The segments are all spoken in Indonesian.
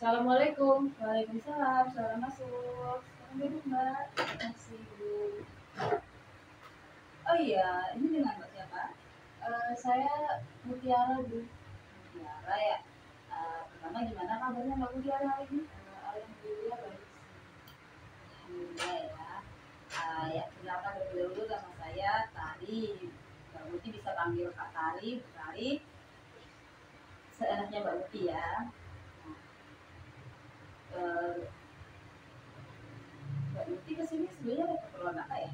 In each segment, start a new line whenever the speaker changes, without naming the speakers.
Assalamualaikum. Waalaikumsalam. Salam masuk. Salam duduk Mbak. Terima Bu. Oh iya, ini dengan Mbak siapa? Saya Mutiara Bu. Mutiara ya. Pertama gimana kabarnya Mbak Mutiara hari ini? Alhamdulillah baik. Alhamdulillah ya. Ya kenalkan lebih dahulu nama saya Tari. Mbak Muti bisa panggil Kak Tari, Bu Tari. Seenaknya Mbak Muti ya. Mbak Muti kesini sebenarnya ada keperluan apa ya?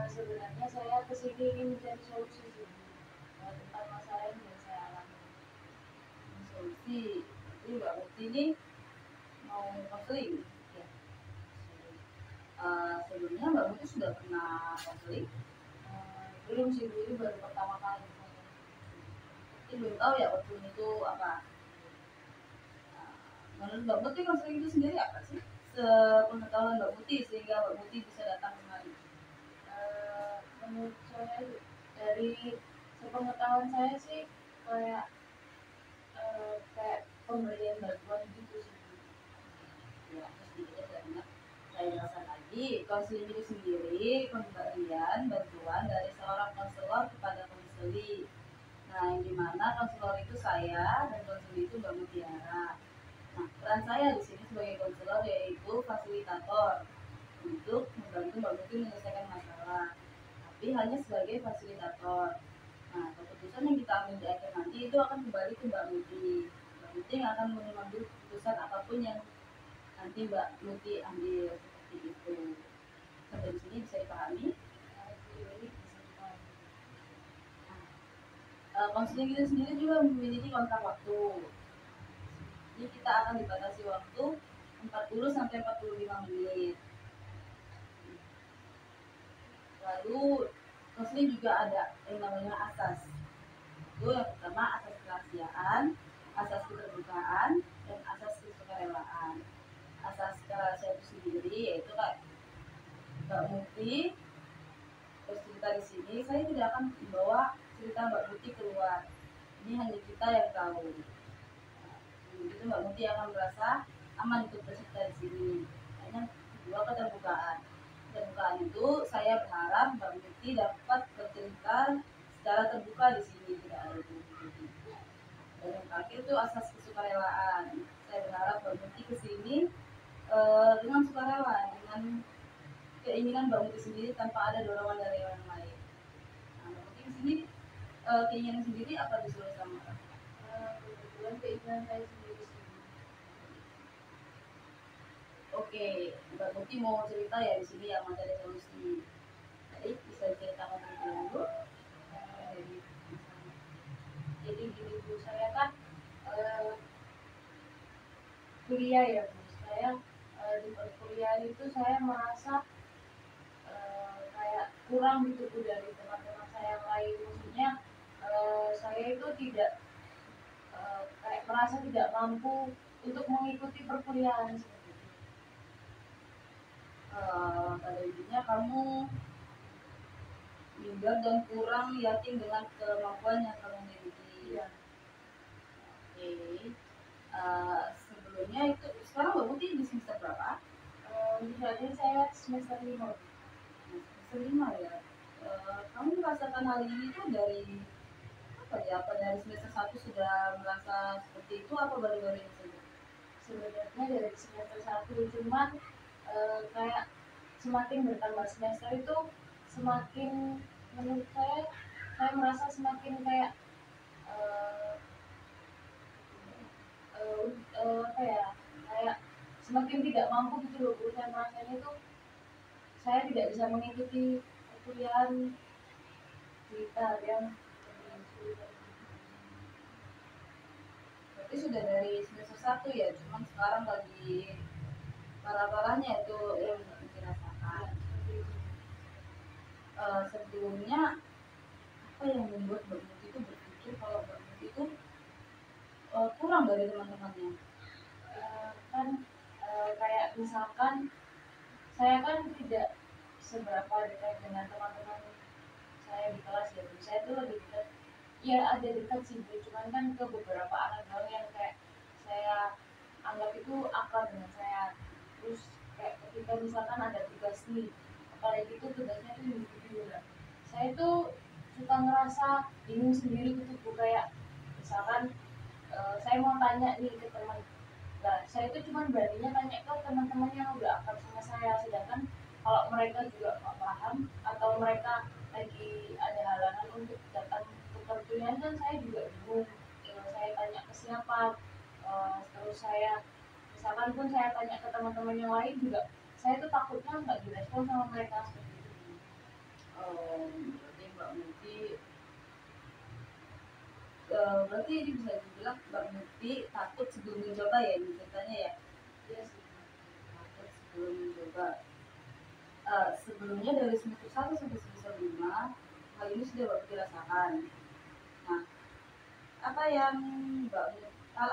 Sebenarnya saya kesini ingin mencari solusi tentang masalah yang saya alami. Solusi, jadi Mbak Muti ini mau konseling. Ya. Sebelumnya Mbak Muti sudah pernah konseling? Belum sih, ini baru pertama kali. Jadi belum tahu ya konseling itu apa. Menurut Mbak Muti konseling itu sendiri apa sih? Sepengetahuan Mbak Muti sehingga Mbak Muti bisa datang kemari. Menurut saya dari sepengetahuan saya sih kayak pemberian bantuan gitu sih. Ya, terus dikit banyak saya jelaskan lagi. Konseling itu sendiri pemberian bantuan dari seorang konselor kepada konseli. Nah, yang dimana konselor itu saya dan konseli itu Mbak Mutiara. Nah, peran saya di sini sebagai konselor yaitu fasilitator untuk membantu Mbak Muti menyelesaikan masalah, tapi hanya sebagai fasilitator. Nah, keputusan yang kita ambil di akhir nanti itu akan kembali ke Mbak Muti. Mbak Muti akan mengambil keputusan apapun yang nanti Mbak Muti ambil seperti itu. Sampai di sini bisa dipahami? Konseling itu sendiri juga memiliki kontrak waktu. Jadi kita akan dibatasi waktu 40 sampai 45 menit. Lalu konseling juga ada yang namanya asas. Itu yang pertama asas kerahasiaan, asas keterbukaan, dan asas kesukarelaan. Asas kerahasiaan itu sendiri yaitu kayak Mbak Muti bercerita di sini, saya tidak akan membawa cerita Mbak Muti keluar. Ini hanya kita yang tahu. Begitu Mbak Muti akan merasa aman untuk bercerita di sini. Hanya kedua keterbukaan. Keterbukaan itu saya berharap Mbak Muti dapat bercerita secara terbuka di sini, tidak ada ditutupi. Dan yang terakhir itu asas kesukarelaan. Saya berharap Mbak Muti kesini dengan sukarela, dengan keinginan Mbak Muti sendiri tanpa ada dorongan dari orang lain. Nah, Mbak Muti kesini keinginan sendiri apa disuruh sama? Kebetulan keinginan saya sendiri. Oke, Mbak Muti mau cerita ya di sini yang mencari solusi. Jadi bisa ceritakan terlebih dahulu. Jadi gini Bu, saya kan kuliah ya Bu. Saya di perkuliahan itu saya merasa kayak kurang gitu Bu dari teman-teman saya yang lain. Maksudnya saya itu tidak kayak merasa tidak mampu untuk mengikuti perkuliahan seperti itu. Pada intinya kamu minder dan kurang yakin dengan kemampuan yang kamu miliki. Ya. Oke. Sebelumnya itu sekarang Mbak Muti di semester berapa? Saat ini saya semester 5. Semester 5 ya. Kamu merasakan hal ini tuh dari apa ya? Apa dari semester 1 sudah merasa seperti itu apa baru-baru ini saja? Sebenarnya dari semester 1 cuman kayak semakin bertambah semester itu semakin menurut saya merasa semakin kayak apa ya, kayak semakin tidak mampu gitu loh Bu. Saya merasanya itu saya tidak bisa mengikuti perkuliahan kita yang berarti sudah dari semester 1 ya, cuman sekarang lagi parah-parahnya itu yang dirasakan. Sebelumnya apa yang membuat Mbak Muti itu berpikir kalau Mbak Muti itu kurang dari teman-temannya? Kan kayak misalkan saya kan tidak seberapa dekat dengan teman-teman saya di kelas ya Bu. Saya tuh lebih dekat, ya ada dekat sih Bu, cuman kan ke beberapa anak doang yang kayak saya menganggap itu akrab dengan saya. Terus kayak ketika misalkan ada tugas nih, apalagi itu tugasnya tuh individu, saya tuh suka ngerasa bingung sendiri gitu Bu. Kayak misalkan saya mau tanya nih ke teman, nah saya itu cuma beraninya tanya ke teman-teman yang udah akrab sama saya, sedangkan kalau mereka juga nggak paham atau mereka lagi ada halangan untuk datang ke perkuliahan kan saya juga bingung. Saya tanya ke siapa, terus saya misalkan pun saya tanya ke teman-teman yang lain juga, saya tuh takutnya nggak direspon sama mereka seperti itu. Berarti Mbak Muti, berarti ini bisa dibilang Mbak Muti takut sebelum mencoba ya, ini ceritanya ya? Iya sih, takut sebelum mencoba. Sebelumnya dari semester 1 sampai semester 5 hal ini sudah Mbak Muti rasakan. Nah, hal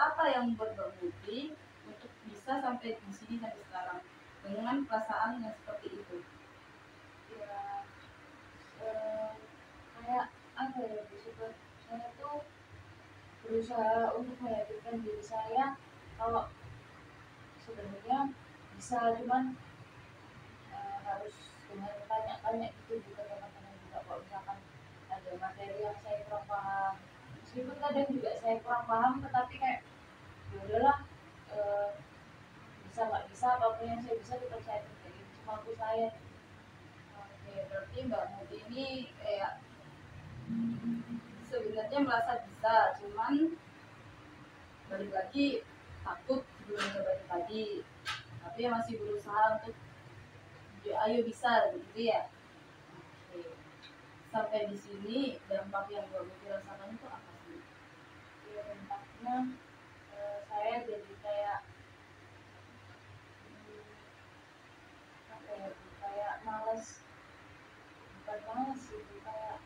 apa yang membuat Mbak Muti untuk bisa sampai di sini sampai sekarang dengan perasaan yang seperti itu? Ya, kayak apa ya, saya tuh berusaha untuk meyakinkan diri saya kalau sebenarnya bisa, cuman harus dengan tanya-tanya gitu juga teman-teman juga. Kalau misalkan ada materi yang saya kurang paham, meskipun kadang juga saya kurang paham, tetapi kayak ya udahlah, bisa nggak bisa apapun yang saya bisa tetap saya kerjain semampu saya. Oke, berarti Mbak Muti ini kayak sebenarnya merasa bisa, cuman balik lagi takut sebelum coba tadi, tapi masih berusaha untuk ayo bisa gitu ya. Oke. Sampai di sini dampak yang Mbak Muti rasakan itu apa sih? Ya, dampaknya saya jadi kayak apa ya, kayak males, bukan males sih, kayak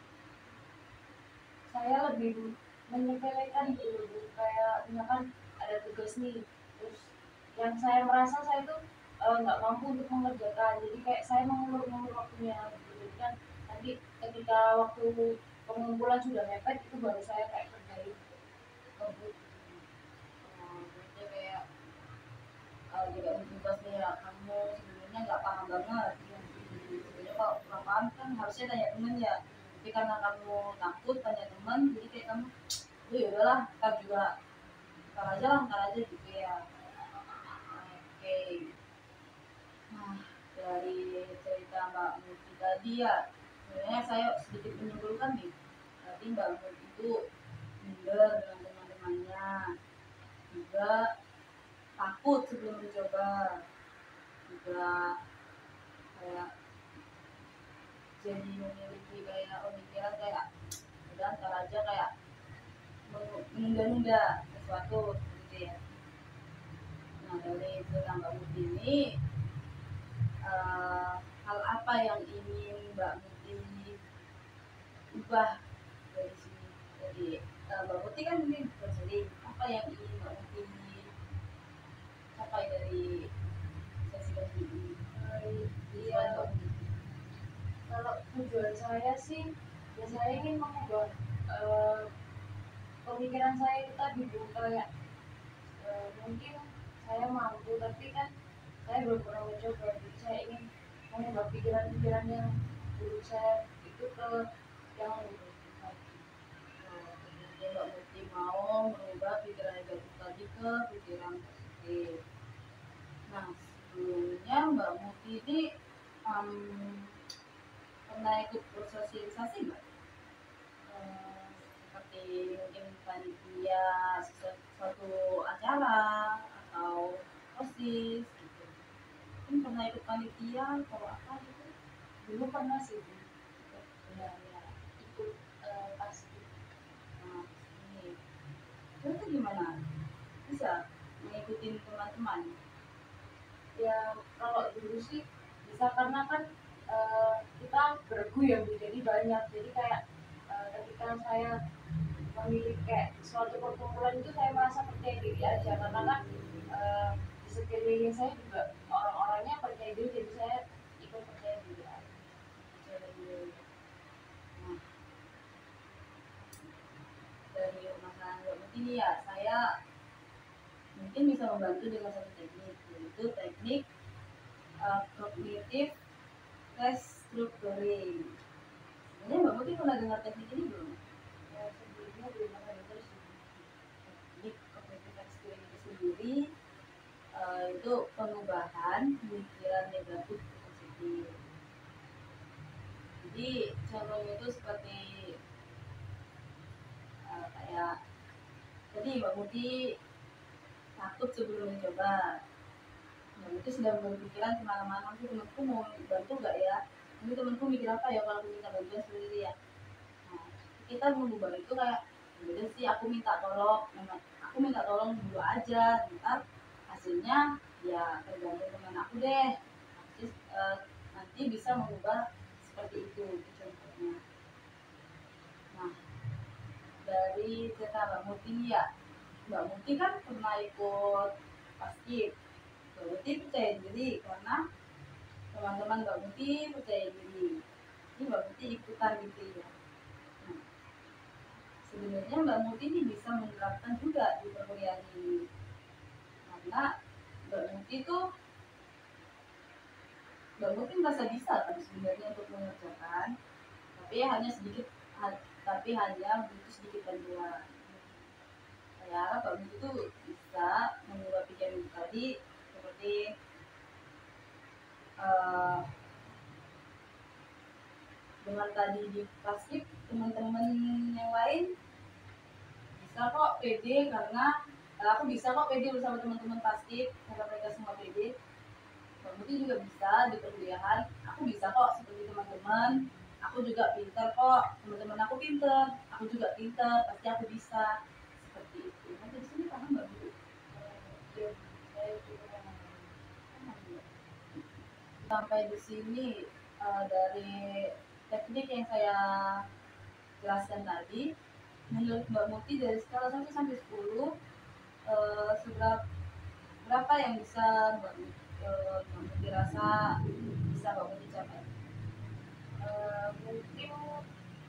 saya lebih menyepelekan gitu. Kayak misalkan ada tugas nih, terus yang saya merasa saya tuh nggak mampu untuk mengerjakan, jadi kayak saya mengulur-ngulur waktunya gitu. Jadi kan nanti ketika waktu pengumpulan sudah mepet, itu baru saya kayak kerjain kebut. Berarti kayak juga tugas nih ya, kamu sebenarnya nggak paham banget. Sebenarnya kalau kurang paham kan harusnya tanya temen ya, tapi karena kamu takut tanya teman, jadi kayak kamu ya udahlah, ntar aja gitu ya. Oke. Nah, dari cerita Mbak Muti tadi ya, sebenarnya saya sedikit menyimpulkan nih, berarti Mbak Muti itu minder dengan teman-temannya, juga takut sebelum mencoba, juga kayak jadi memiliki kayak pemikiran kayak udah ntar aja, kayak menunda-nunda sesuatu gitu ya. Nah, dari cerita Mbak Muti ini, hal apa yang ingin Mbak Muti ubah dari sini? Jadi Mbak Muti kan ini bersedih, apa yang ingin Mbak Muti capai dari sesi ini? Iya, kalau tujuan saya sih ya saya ingin mengubah pemikiran saya itu tadi Bu, kayak mungkin saya mampu, tapi kan saya belum pernah mencoba. Jadi saya ingin mengubah pikiran-pikiran yang dulu saya itu ke yang lebih baik. Jadi Mbak Muti mau merubah pikiran negatif tadi ke pikiran positif. Nah, sebelumnya Mbak Muti ini pernah ikut bersosialisasi nggak? Seperti mungkin panitia suatu acara atau OSIS gitu. Mungkin pernah ikut panitia atau apa gitu? Dulu pernah sih, ya, ikut pasti. Nah, ini itu gimana? Bisa mengikuti teman-teman? Ya kalau dulu sih bisa, karena kan kita bergu ya Bu, jadi banyak, jadi kayak ketika saya memilih kayak suatu perkumpulan itu saya merasa percaya diri aja, karena kan di sekeliling saya juga orang-orangnya percaya diri, jadi saya ikut percaya diri aja. Nah, dari masalah ini ya, saya mungkin bisa membantu dengan satu teknik, yaitu teknik cognitive restructuring. Sebenarnya Mbak Muti pernah dengar teknik ini belum?
Ya, sebelumnya belum pernah dengar sih.
Teknik cognitive restructuring itu sendiri itu pengubahan pemikiran negatif ke positif. Jadi contohnya itu seperti kayak tadi Mbak Muti takut sebelum mencoba. Mbak Muti sudah berpikiran kemana-mana, nanti temanku mau bantu nggak ya? Nanti temanku mikir apa ya kalau aku minta bantuan sendiri ya? Nah, kita mengubah itu kayak udah sih aku minta tolong, aku minta tolong dulu aja, ntar hasilnya ya tergantung teman aku deh. Nanti bisa mengubah seperti itu contohnya. Nah, dari cerita Mbak Muti ya, Mbak Muti kan pernah ikut paskib. Mbak Muti percaya diri karena teman-teman Mbak Muti percaya diri. Ini Mbak Muti ikutan gitu ya. Nah, sebenarnya Mbak Muti ini bisa menerapkan juga di perkuliahan ini, karena Mbak Muti tuh Mbak Muti merasa bisa kan sebenarnya untuk mengerjakan, tapi hanya sedikit, tapi hanya butuh sedikit bantuan. Saya harap Mbak Muti tuh bisa mengubah pikiran tadi seperti dengan tadi di paskib teman-teman yang lain bisa kok pede karena aku bisa kok pede bersama teman-teman paskib karena mereka semua pede. Mbak Muti juga bisa di perkuliahan, aku bisa kok seperti teman-teman, aku juga pintar kok, teman-teman aku pintar, aku juga pintar, pasti aku bisa, seperti itu. Nanti di sini paham Mbak Muti?
Ya, saya juga pernah.
Sampai di sini dari teknik yang saya jelaskan tadi, menurut Mbak Muti dari skala 1 sampai 10 berapa yang bisa Mbak Muti rasa bisa Mbak Muti capai?
Mungkin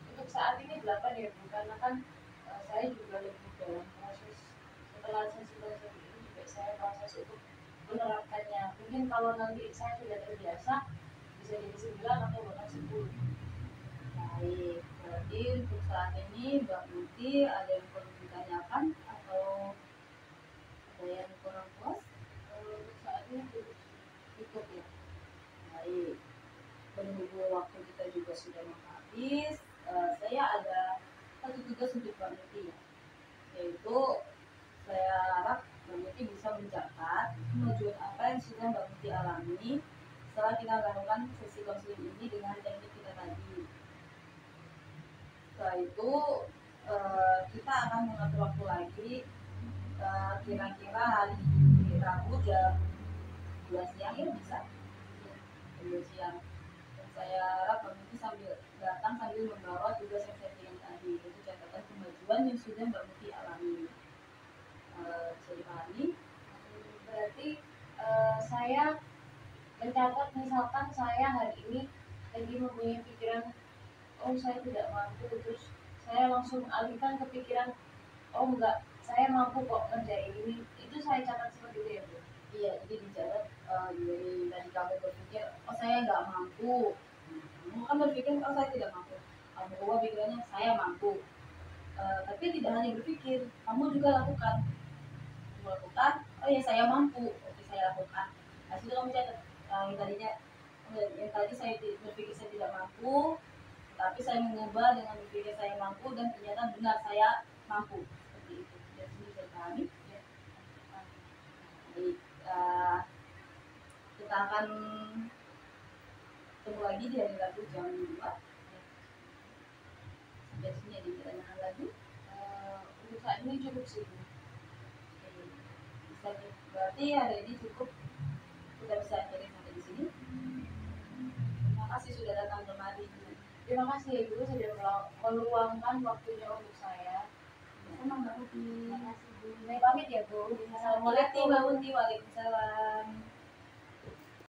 untuk saat ini 8 ya Bu, karena kan saya juga lebih dalam proses setelah sesi ini juga saya proses untuk menerapkannya. Mungkin kalau nanti saya sudah terbiasa bisa jadi 9 atau bahkan 10.
Baik, berarti untuk saat ini Mbak Muti ada yang perlu ditanyakan atau ada yang kurang puas?
Untuk saat ini
Cukup ya. Baik, berhubung waktu kita juga sudah mau habis, saya ada satu tugas untuk Mbak Muti ya, yaitu saya harap Mbak Muti bisa mencatat kemajuan apa yang sudah Mbak Muti alami setelah kita lakukan sesi konseling ini dengan teknik kita tadi. Setelah itu kita akan mengatur waktu lagi, kira-kira hari Rabu jam 2 siang ya bisa, jam 2 siang. Dan saya harap Mbak Muti sambil datang sambil membawa tugas yang saya bilang tadi, yaitu catatan kemajuan yang sudah Mbak Muti alami. Bisa dipahami?
berarti saya mencatat, misalkan saya hari ini lagi mempunyai pikiran oh saya tidak mampu, terus saya langsung alihkan ke pikiran oh enggak, saya mampu kok ngerjain ini, itu saya catat seperti itu ya Bu?
Iya, jadi dicatat dari tadi kamu berpikir oh saya nggak mampu, kamu kan berpikir oh saya tidak mampu, kamu ubah pikirannya saya mampu. Tapi tidak hanya berpikir, kamu juga lakukan. Melakukan, oh ya saya mampu, oke saya lakukan. Nah situ kamu catat yang tadinya yang tadi saya berpikir saya tidak mampu, tapi saya mengubah dengan berpikir saya mampu dan ternyata benar saya mampu, seperti itu. Dari sini saya pahami.
Ya.
Baik, kita akan ketemu lagi di hari Rabu jam 2. Sampai sini ada pertanyaan lagi.
Untuk saat ini cukup sih.
Bisa berarti hari ini cukup, kita bisa akhiri sampai di sini. Terima kasih sudah datang kemari.
Terima kasih ya Ibu sudah meluangkan waktunya untuk saya.
Sama Mbak Uti.
Terima kasih Bu. Saya pamit ya Bu.
Assalamualaikum Mbak Uti. Waalaikumsalam.